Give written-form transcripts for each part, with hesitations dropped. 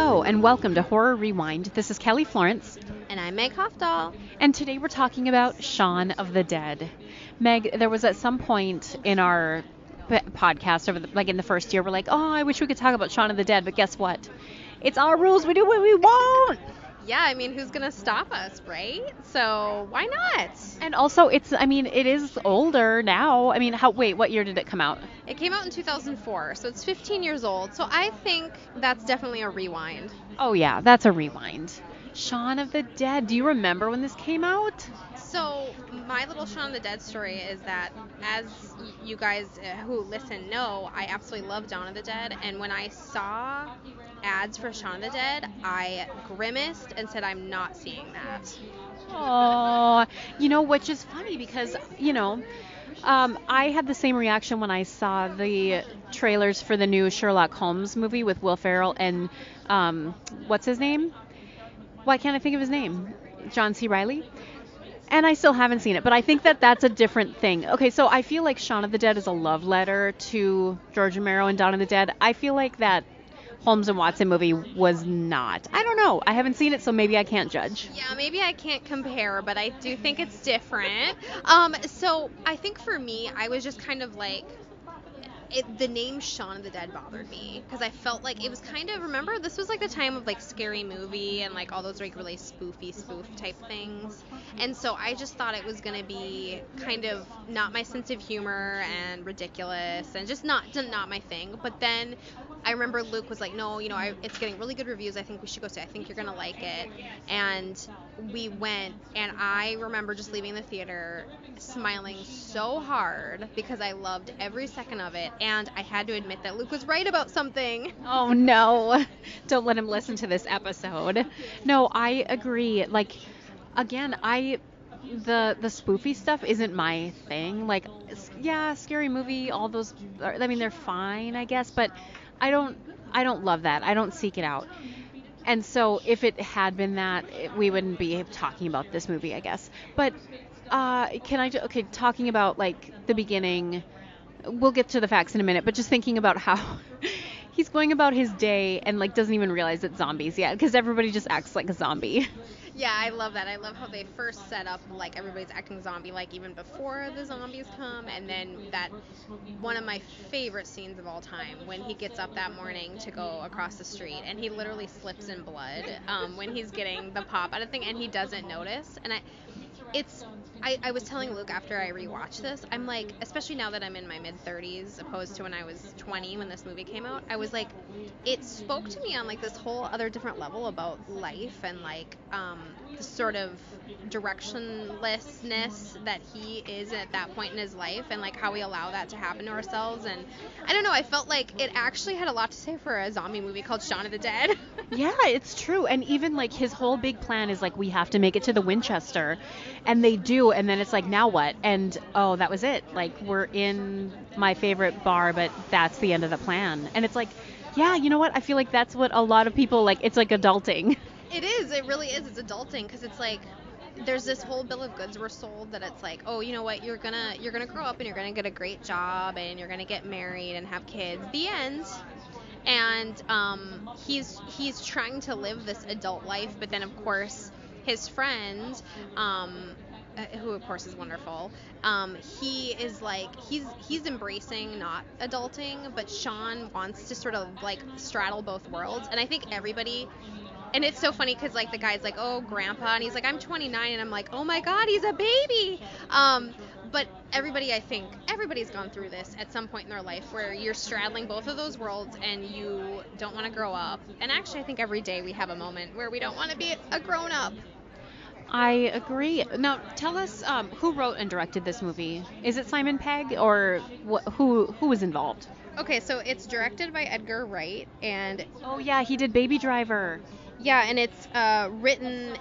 Hello and welcome to Horror Rewind. This is Kelly Florence. And I'm Meg Hofdahl. And today we're talking about Shaun of the Dead. Meg, there was at some point in our podcast, in the first year, we're like, oh, I wish we could talk about Shaun of the Dead, but guess what? It's our rules. We do what we want. Yeah, I mean, who's going to stop us, right? So why not? And also, it is older now. What year did it come out? It came out in 2004, so it's 15 years old. So I think that's definitely a rewind. Oh, yeah, that's a rewind. Shaun of the Dead. Do you remember when this came out? So my little Shaun of the Dead story is that, as you guys who listen know, I absolutely love Dawn of the Dead. And when I saw ads for Shaun of the Dead, I grimaced and said, I'm not seeing that. Oh, which is funny because, I had the same reaction when I saw the trailers for the new Sherlock Holmes movie with Will Ferrell and, what's his name? Why can't I think of his name? John C. Reilly? And I still haven't seen it, but I think that that's a different thing. Okay, so I feel like Shaun of the Dead is a love letter to George Romero and Dawn of the Dead. I feel like that Holmes and Watson movie was not. I don't know. I haven't seen it, so maybe I can't judge. Yeah, maybe I can't compare, but I do think it's different. So I think for me, I was just kind of like, the name Shaun of the Dead bothered me because I felt like it was kind of, remember, this was like the time of like Scary Movie and like all those like really spoof type things, and so I just thought it was gonna be kind of not my sense of humor and ridiculous and just not my thing. But then I remember Luke was like, no, it's getting really good reviews, I think we should go see it. I think you're gonna like it. And we went, and I remember just leaving the theater smiling so hard because I loved every second of it. And I had to admit that Luke was right about something. Oh, no. Don't let him listen to this episode. No, I agree. Like, again, the spoofy stuff isn't my thing. Like, yeah, Scary Movie, all those, they're fine, I guess, but I don't love that. I don't seek it out. And so if it had been that, we wouldn't be talking about this movie, I guess. But talking about like the beginning, we'll get to the facts in a minute, but just thinking about how he's going about his day and like doesn't even realize it's zombies yet because everybody just acts like a zombie. Yeah, I love that. I love how they first set up like everybody's acting zombie like even before the zombies come, and then that one of my favorite scenes of all time when he gets up that morning to go across the street and he literally slips in blood when he's getting the pop out of the thing and he doesn't notice. And I was telling Luke after I rewatched this, I'm like, especially now that I'm in my mid-30s opposed to when I was 20 when this movie came out, I was like, it spoke to me on like this whole other different level about life and like the sort of directionlessness that he is at that point in his life and like how we allow that to happen to ourselves. And I don't know, I felt like it actually had a lot to say for a zombie movie called Shaun of the Dead. Yeah, it's true. And even like his whole big plan is like, we have to make it to the Winchester, and they do, and then it's like, now what? And oh, that was it. Like, we're in my favorite bar, but that's the end of the plan. And it's like, yeah, you know what? I feel like that's what a lot of people like. It's like adulting. It is. It really is. It's adulting because it's like there's this whole bill of goods we're sold that it's like, oh, you know what? You're gonna grow up and you're gonna get a great job and you're gonna get married and have kids. The end. And he's trying to live this adult life, but then of course his friend, who of course is wonderful, he is like he's embracing not adulting, but Shaun wants to sort of like straddle both worlds. And I think everybody, and it's so funny because like the guy's like, oh, grandpa, and he's like, I'm 29, and I'm like, oh my god, he's a baby. But I think everybody's gone through this at some point in their life where you're straddling both of those worlds and you don't want to grow up. And actually I think every day we have a moment where we don't want to be a grown up. I agree. Now, tell us who wrote and directed this movie. Is it Simon Pegg, or who was involved? Okay, so it's directed by Edgar Wright, and oh yeah, he did Baby Driver. Yeah, and it's written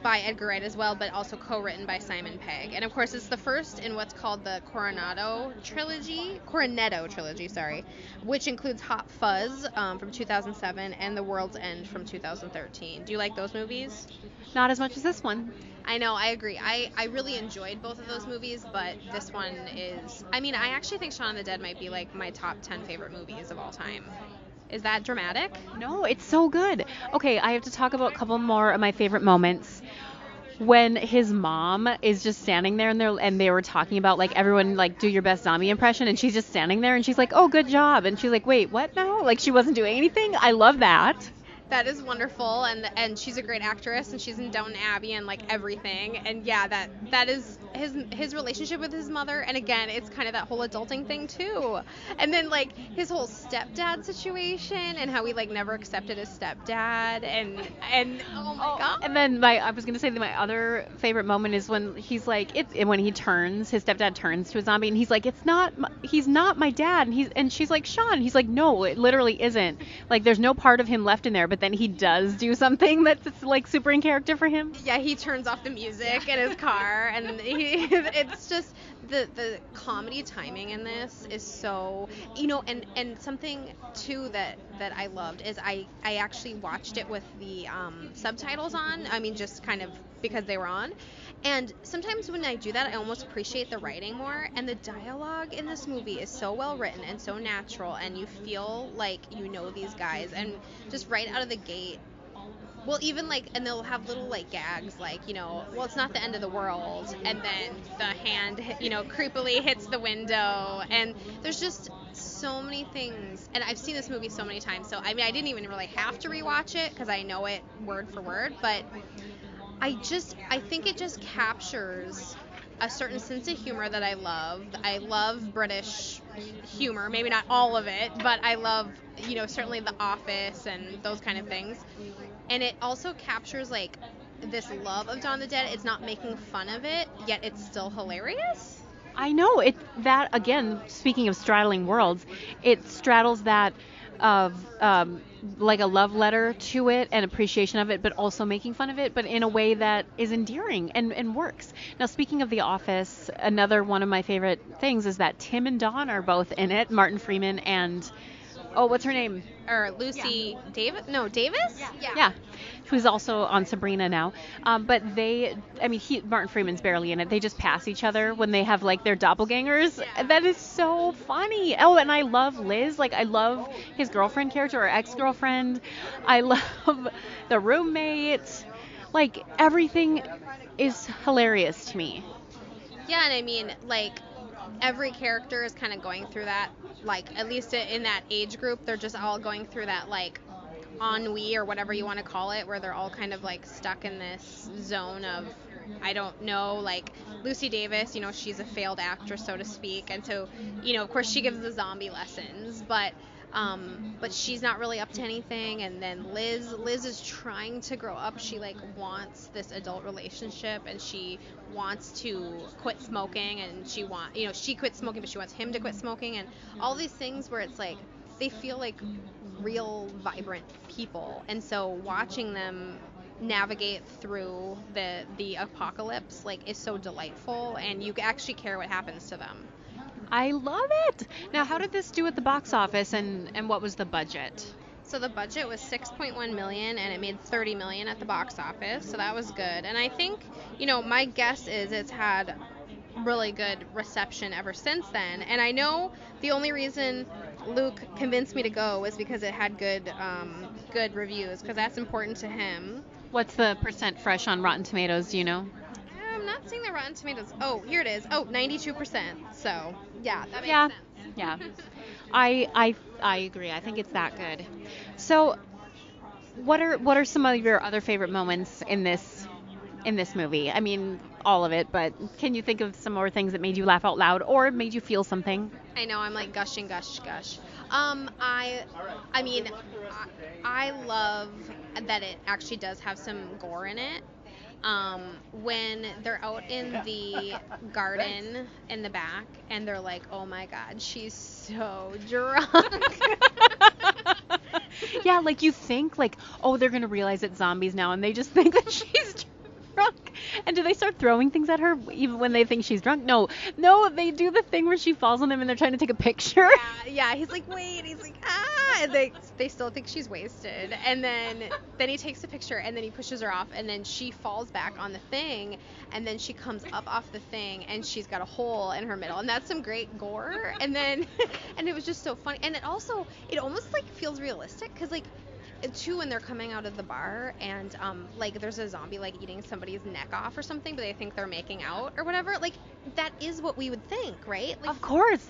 by Edgar Wright as well, but also co-written by Simon Pegg. And of course, it's the first in what's called the Cornetto trilogy, which includes Hot Fuzz from 2007 and The World's End from 2013. Do you like those movies? Not as much as this one. I know, I agree. I really enjoyed both of those movies, but this one is, I actually think Shaun of the Dead might be like my top 10 favorite movies of all time. Is that dramatic? No, it's so good. Okay, I have to talk about a couple more of my favorite moments. When his mom is just standing there and they were talking about like everyone like do your best zombie impression and she's just standing there and she's like, "Oh, good job." And she's like, "Wait, what now?" Like she wasn't doing anything. I love that. That is wonderful, and she's a great actress, and she's in Downton Abbey and like everything, and yeah, that is his relationship with his mother, and again, it's kind of that whole adulting thing too, and then like his whole stepdad situation and how he like never accepted his stepdad, and oh my god. And then I was gonna say that my other favorite moment is when he's like when his stepdad turns to a zombie and he's like, he's not my dad, and she's like, Shaun. He's like, no, it literally isn't. Like there's no part of him left in there, but then he does do something that's like super in character for him. Yeah, he turns off the music in his car, and it's just the comedy timing in this is so, and something too that I loved is I actually watched it with the subtitles on. I mean, just kind of because they were on. And sometimes when I do that, I almost appreciate the writing more. And the dialogue in this movie is so well written and so natural, and you feel like you know these guys. And just right out of the gate, well, even like, and they'll have little like gags like, well, it's not the end of the world. And then the hand, creepily hits the window. And there's just so many things. And I've seen this movie so many times. So, I mean, I didn't even really have to rewatch it because I know it word for word. But I think it just captures a certain sense of humor that I love. I love British humor, maybe not all of it, but I love, certainly The Office and those kind of things. And it also captures like this love of Dawn of the Dead. It's not making fun of it, yet it's still hilarious. I know it. That again, speaking of straddling worlds, it straddles that of like a love letter to it and appreciation of it, but also making fun of it, but in a way that is endearing and works. Now, speaking of The Office, another one of my favorite things is that Tim and Dawn are both in it. Martin Freeman and what's her name? Or Lucy Davis? No, Davis? Yeah. Who's also on Sabrina now. But Martin Freeman's barely in it. They just pass each other when they have like their doppelgangers. Yeah. That is so funny. Oh, and I love Liz. Like I love his girlfriend character or ex-girlfriend. I love the roommate. Like everything is hilarious to me. Yeah, and I mean, like every character is kind of going through that, like at least in that age group, they're just all going through that like ennui or whatever you want to call it, where they're all kind of like stuck in this zone of, I don't know, like Lucy Davis, she's a failed actress, so to speak, and so, of course she gives the zombie lessons, but she's not really up to anything. And then Liz is trying to grow up. She like wants this adult relationship, and she wants to quit smoking, and she quit smoking, but she wants him to quit smoking, and all these things where it's like they feel like real vibrant people. And so watching them navigate through the apocalypse like is so delightful, and you actually care what happens to them. I love it. Now, how did this do at the box office, and what was the budget? So the budget was $6.1 million, and it made $30 million at the box office, so that was good. And I think, my guess is it's had really good reception ever since then. And I know the only reason Luke convinced me to go was because it had good reviews, because that's important to him. What's the % fresh on Rotten Tomatoes, do you know? I'm not seeing the Rotten Tomatoes. Oh, here it is. 92%. So, yeah, that makes sense. Yeah. I agree. I think it's that good. So, what are some of your other favorite moments in this movie? I mean, all of it, but can you think of some more things that made you laugh out loud or made you feel something? I know, I'm like gushing. I mean, I love that it actually does have some gore in it. When they're out in the garden in the back and they're like, oh my God, she's so drunk. Yeah, like you think like, oh, they're going to realize it's zombies now, and they just think that she's drunk. And do they start throwing things at her even when they think she's drunk? No, they do the thing where she falls on them and they're trying to take a picture. Yeah. He's like, wait. He's like, ah, and they still think she's wasted. And then he takes a picture and then he pushes her off and then she falls back on the thing and then she comes up off the thing and she's got a hole in her middle and that's some great gore. And then and it was just so funny. And it almost like feels realistic because like too when they're coming out of the bar and like there's a zombie like eating somebody's neck off or something but they think they're making out or whatever, like that is what we would think, right? Like, of course.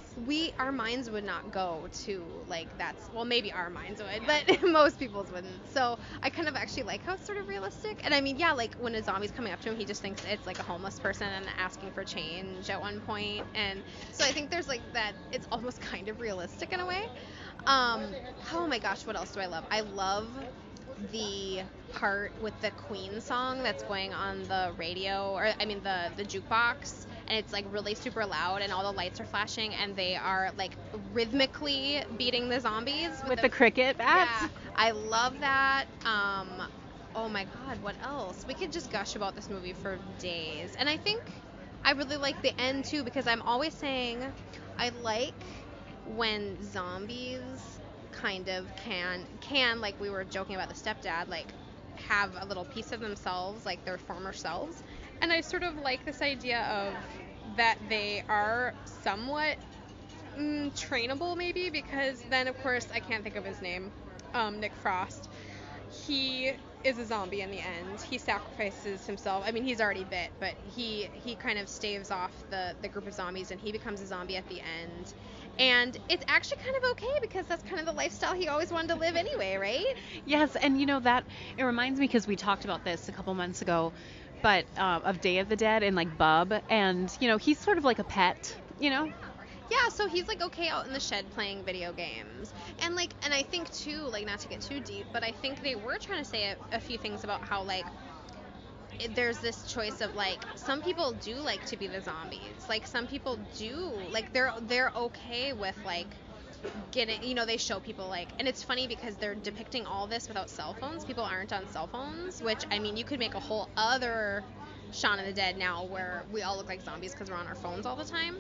Our minds would not go to like that's, well, maybe our minds would, but most people's wouldn't. So I kind of actually like how it's sort of realistic. And I mean, yeah, like when a zombie's coming up to him, he just thinks it's like a homeless person and asking for change at one point. And so I think there's like that, it's almost kind of realistic in a way. Oh my gosh, what else do I love? I love the part with the Queen song that's going on the radio, or I mean the jukebox, and it's like really super loud and all the lights are flashing and they are like rhythmically beating the zombies with the cricket bats. Yeah, I love that. Oh my god, what else? We could just gush about this movie for days. And I think I really like the end too because I'm always saying I like when zombies kind of can like we were joking about the stepdad, like have a little piece of themselves, like their former selves. And I sort of like this idea of that they are somewhat trainable maybe, because then of course I can't think of his name, Nick Frost. He is a zombie in the end. He sacrifices himself. I mean, he's already bit, but he kind of staves off the group of zombies and he becomes a zombie at the end. And it's actually kind of okay because that's kind of the lifestyle he always wanted to live anyway, right? Yes, and you know that it reminds me because we talked about this a couple months ago, but of Day of the Dead and like Bub, and you know he's sort of like a pet, you know. Yeah, so he's like okay out in the shed playing video games. And like, and I think too, like not to get too deep, but I think they were trying to say a few things about how like there's this choice of like some people do like to be the zombies. Like some people do like they're okay with like getting, you know, they show people like, and it's funny because they're depicting all this without cell phones. People aren't on cell phones, which I mean you could make a whole other Shaun of the Dead now where we all look like zombies because we're on our phones all the time.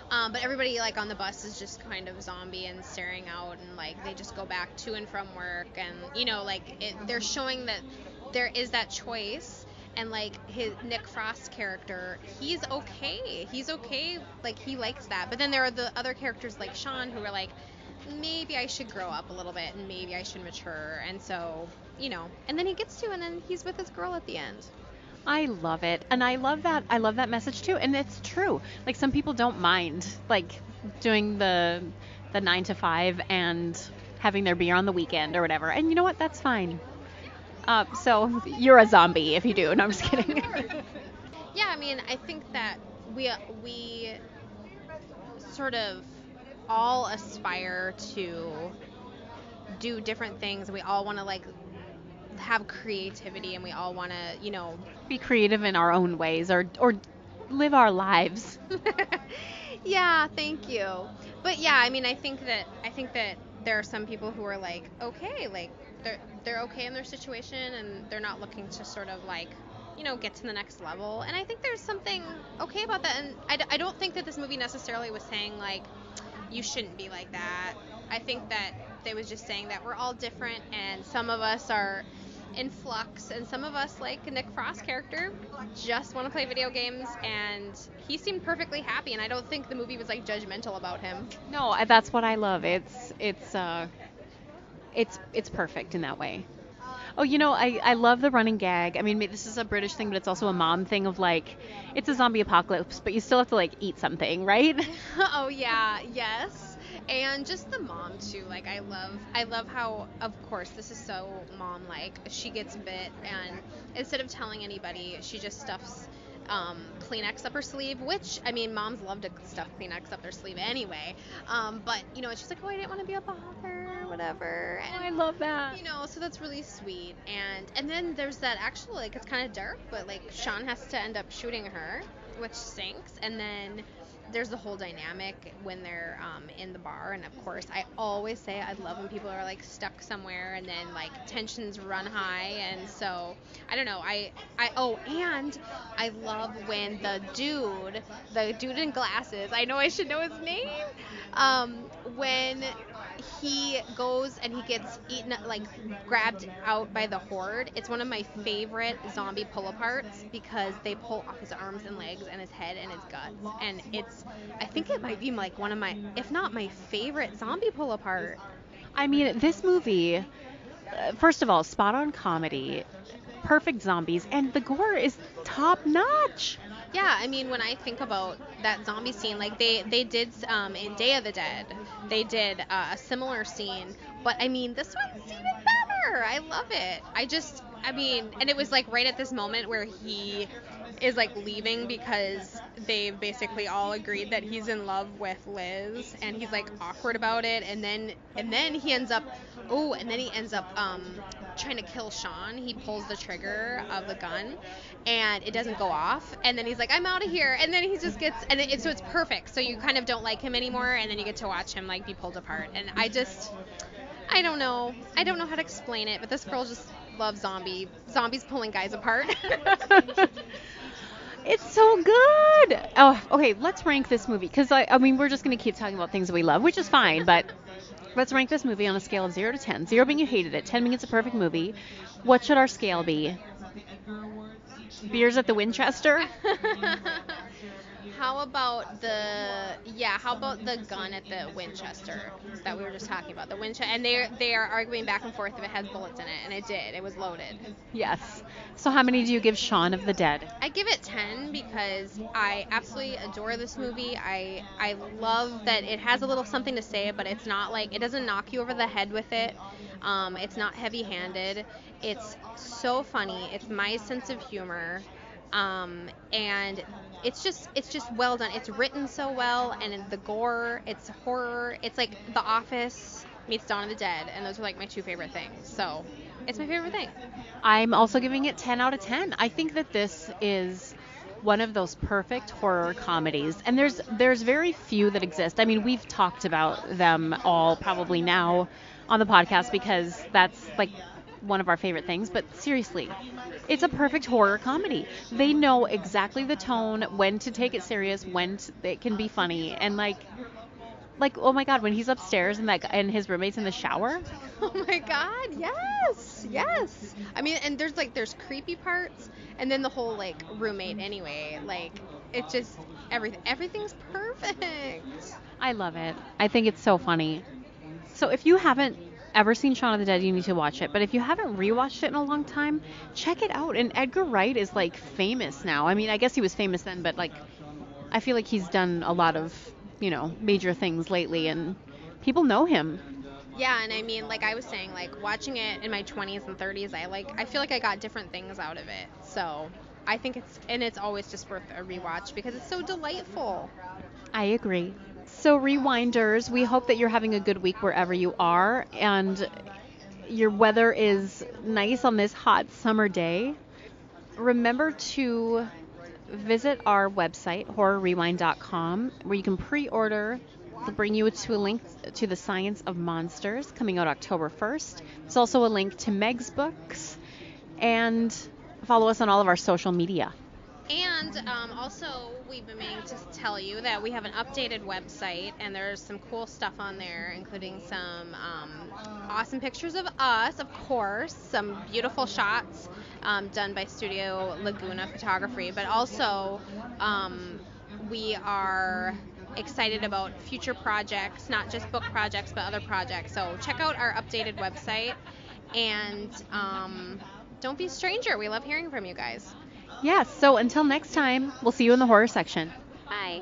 But everybody like on the bus is just kind of zombie and staring out, and like they just go back to and from work, and you know like they're showing that there is that choice. And like his Nick Frost character, he's okay, like he likes that. But then there are the other characters like Shaun who are like, maybe I should grow up a little bit and maybe I should mature. And so, you know, and then he gets to, and then he's with his girl at the end. I love it, and I love that message too, and it's true. Like some people don't mind like doing the 9 to 5 and having their beer on the weekend or whatever, and you know what, that's fine. So you're a zombie if you do. No, I'm just kidding. Yeah, I mean, I think that we sort of all aspire to do different things, and we all want to like have creativity, and we all want to, you know, be creative in our own ways, or live our lives. Yeah, thank you. But yeah, I mean, I think that there are some people who are like, okay, like they're okay in their situation and they're not looking to sort of like, you know, get to the next level. And I think there's something okay about that. And I don't think that this movie necessarily was saying like you shouldn't be like that. I think that they was just saying that we're all different, and some of us are in flux, and some of us, like Nick Frost's character, just want to play video games, and he seemed perfectly happy, and I don't think the movie was like judgmental about him. No, that's what I love. It's perfect in that way. Oh, you know, I love the running gag. I mean, this is a British thing, but it's also a mom thing of like, it's a zombie apocalypse, but you still have to like eat something, right? Oh yeah, yes. And just the mom too. Like I love how, of course, this is so mom-like. She gets bit, and instead of telling anybody, she just stuffs Kleenex up her sleeve, which, I mean, moms love to stuff Kleenex up their sleeve anyway. But, you know, she's like, oh, I didn't want to be a bother, whatever. And, I love that. You know, so that's really sweet. And then there's that actual, like, it's kind of dark, but, like, Shaun has to end up shooting her. which stinks. And then there's the whole dynamic when they're in the bar, and of course I always say I love when people are like stuck somewhere and then like tensions run high. And so I don't know, and I love when the dude in glasses, I know I should know his name, when he goes and he gets eaten, like grabbed out by the horde. It's one of my favorite zombie pull aparts because they pull off his arms and legs and his head and his guts, and I think it might be like one of my, if not my favorite zombie pull apart. I mean, this movie, first of all, spot on comedy, perfect zombies, and the gore is top notch. Yeah, I mean, when I think about that zombie scene, like they did in Day of the Dead, they did a similar scene, but I mean, this one's even better. I love it. I mean, and it was like right at this moment where he is like leaving because they've basically all agreed that he's in love with Liz, and he's like awkward about it, and then he ends up trying to kill Shaun. He pulls the trigger of the gun and it doesn't go off, and then he's like, I'm out of here, and then he just gets, and so it's perfect, so you kind of don't like him anymore, and then you get to watch him like be pulled apart. And I don't know how to explain it, but this girl just loves zombies pulling guys apart. It's so good. Oh, okay, let's rank this movie, because I mean, we're just going to keep talking about things that we love, which is fine, but let's rank this movie on a scale of 0 to 10. 0 being you hated it, 10 being it's a perfect movie. What should our scale be? Beers at the Winchester? How about the gun at the Winchester that we were just talking about? The Winchester, and they are arguing back and forth if it has bullets in it, and it did. It was loaded. Yes. So how many do you give Shaun of the Dead? I give it 10 because I absolutely adore this movie. I love that it has a little something to say, but it's not like, it doesn't knock you over the head with it. It's not heavy-handed. It's so funny. It's my sense of humor. And it's just well done. It's written so well, and the gore, it's horror. It's like The Office meets Dawn of the Dead, and those are like my two favorite things. So it's my favorite thing. I'm also giving it 10 out of 10. I think that this is one of those perfect horror comedies, and there's very few that exist. I mean, we've talked about them all probably now on the podcast because that's like one of our favorite things, but seriously, it's a perfect horror comedy. They know exactly the tone, when to take it serious, when it can be funny, and like oh my god, when he's upstairs and his roommate's in the shower. Oh my god, yes. I mean, and there's creepy parts, and then the whole like roommate anyway, like it just everything's perfect. I love it. I think it's so funny. So if you haven't ever seen Shaun of the Dead, you need to watch it. But if you haven't rewatched it in a long time, check it out. And Edgar Wright is like famous now. I mean, I guess he was famous then, but like I feel like he's done a lot of, major things lately, and people know him. Yeah, and I mean, like I was saying, like watching it in my 20s and 30s, I feel like I got different things out of it. So I think it's always just worth a rewatch because it's so delightful. I agree. So rewinders, we hope that you're having a good week wherever you are, and your weather is nice on this hot summer day. Remember to visit our website, horrorrewind.com, where you can pre-order. They'll bring you to a link to The Science of Monsters, coming out October 1st. There's also a link to Meg's books, and follow us on all of our social media. And also, we've been meaning to tell you that we have an updated website, and there's some cool stuff on there, including some awesome pictures of us, of course, some beautiful shots done by Studio Laguna Photography, but also we are excited about future projects, not just book projects, but other projects. So check out our updated website, and don't be a stranger. We love hearing from you guys. Yes, so until next time, we'll see you in the horror section. Bye.